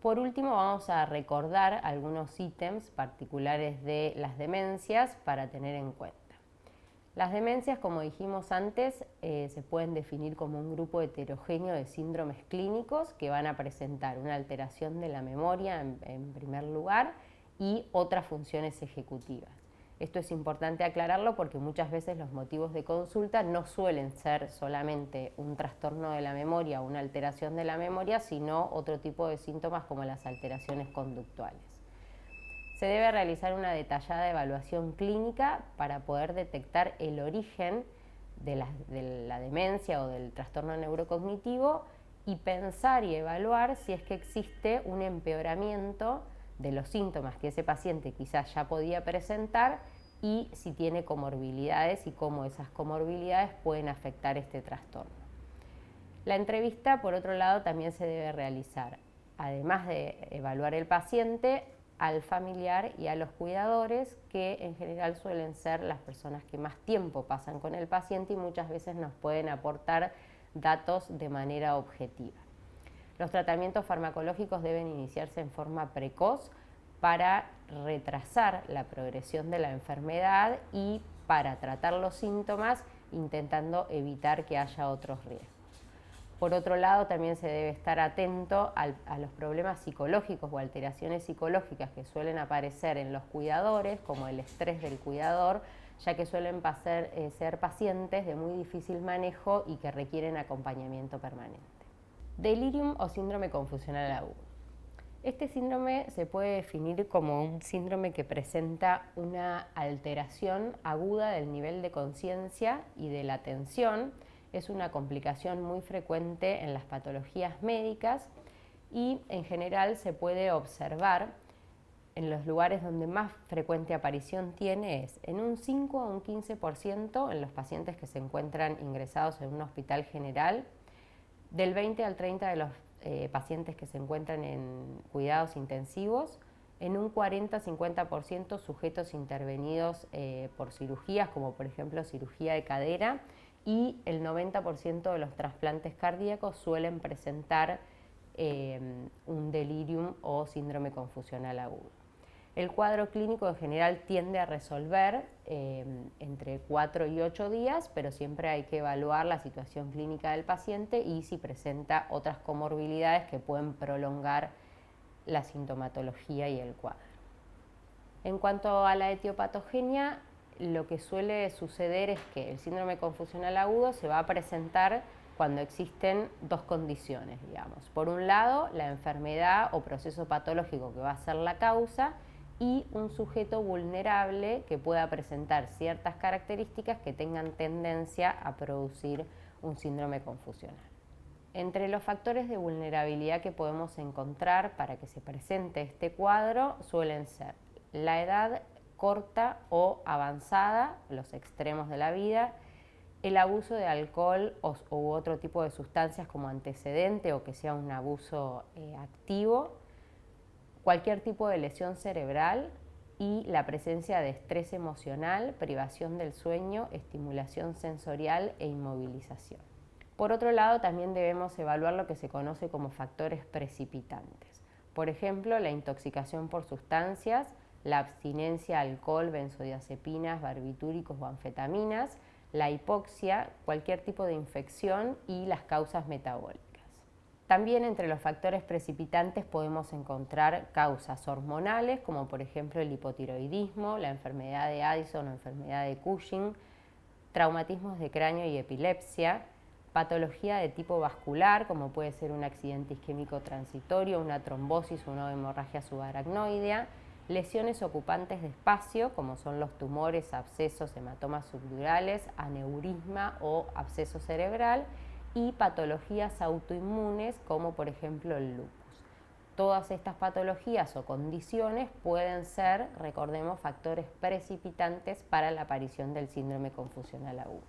Por último, vamos a recordar algunos ítems particulares de las demencias para tener en cuenta. Las demencias, como dijimos antes, se pueden definir como un grupo heterogéneo de síndromes clínicos que van a presentar una alteración de la memoria en primer lugar y otras funciones ejecutivas. Esto es importante aclararlo porque muchas veces los motivos de consulta no suelen ser solamente un trastorno de la memoria o una alteración de la memoria, sino otro tipo de síntomas como las alteraciones conductuales. Se debe realizar una detallada evaluación clínica para poder detectar el origen de la demencia o del trastorno neurocognitivo y pensar y evaluar si es que existe un empeoramiento de los síntomas que ese paciente quizás ya podía presentar y si tiene comorbilidades y cómo esas comorbilidades pueden afectar este trastorno. La entrevista, por otro lado, también se debe realizar, además de evaluar el paciente, al familiar y a los cuidadores, que en general suelen ser las personas que más tiempo pasan con el paciente y muchas veces nos pueden aportar datos de manera objetiva. Los tratamientos farmacológicos deben iniciarse en forma precoz para retrasar la progresión de la enfermedad y para tratar los síntomas, intentando evitar que haya otros riesgos. Por otro lado, también se debe estar atento a los problemas psicológicos o alteraciones psicológicas que suelen aparecer en los cuidadores, como el estrés del cuidador, ya que suelen ser pacientes de muy difícil manejo y que requieren acompañamiento permanente. Delirium o síndrome confusional agudo. Este síndrome se puede definir como un síndrome que presenta una alteración aguda del nivel de conciencia y de la atención. Es una complicación muy frecuente en las patologías médicas y en general se puede observar en los lugares donde más frecuente aparición tiene es en un 5 a un 15% en los pacientes que se encuentran ingresados en un hospital general, del 20 al 30% de los pacientes que se encuentran en cuidados intensivos, en un 40-50% sujetos intervenidos por cirugías, como por ejemplo cirugía de cadera, y el 90% de los trasplantes cardíacos suelen presentar un delirium o síndrome confusional agudo. El cuadro clínico en general tiende a resolver entre 4 y 8 días, pero siempre hay que evaluar la situación clínica del paciente y si presenta otras comorbilidades que pueden prolongar la sintomatología y el cuadro. En cuanto a la etiopatogenia, lo que suele suceder es que el síndrome confusional agudo se va a presentar cuando existen dos condiciones, digamos. Por un lado, la enfermedad o proceso patológico que va a ser la causa y un sujeto vulnerable que pueda presentar ciertas características que tengan tendencia a producir un síndrome confusional. Entre los factores de vulnerabilidad que podemos encontrar para que se presente este cuadro suelen ser la edad corta o avanzada, los extremos de la vida, el abuso de alcohol u otro tipo de sustancias como antecedente o que sea un abuso activo, cualquier tipo de lesión cerebral y la presencia de estrés emocional, privación del sueño, estimulación sensorial e inmovilización. Por otro lado, también debemos evaluar lo que se conoce como factores precipitantes. Por ejemplo, la intoxicación por sustancias, la abstinencia a alcohol, benzodiazepinas, barbitúricos o anfetaminas, la hipoxia, cualquier tipo de infección y las causas metabólicas. También entre los factores precipitantes podemos encontrar causas hormonales, como por ejemplo el hipotiroidismo, la enfermedad de Addison o enfermedad de Cushing, traumatismos de cráneo y epilepsia, patología de tipo vascular, como puede ser un accidente isquémico transitorio, una trombosis o una hemorragia subaracnoidea, lesiones ocupantes de espacio, como son los tumores, abscesos, hematomas subdurales, aneurisma o absceso cerebral, y patologías autoinmunes, como por ejemplo el lupus. Todas estas patologías o condiciones pueden ser, recordemos, factores precipitantes para la aparición del síndrome confusional agudo.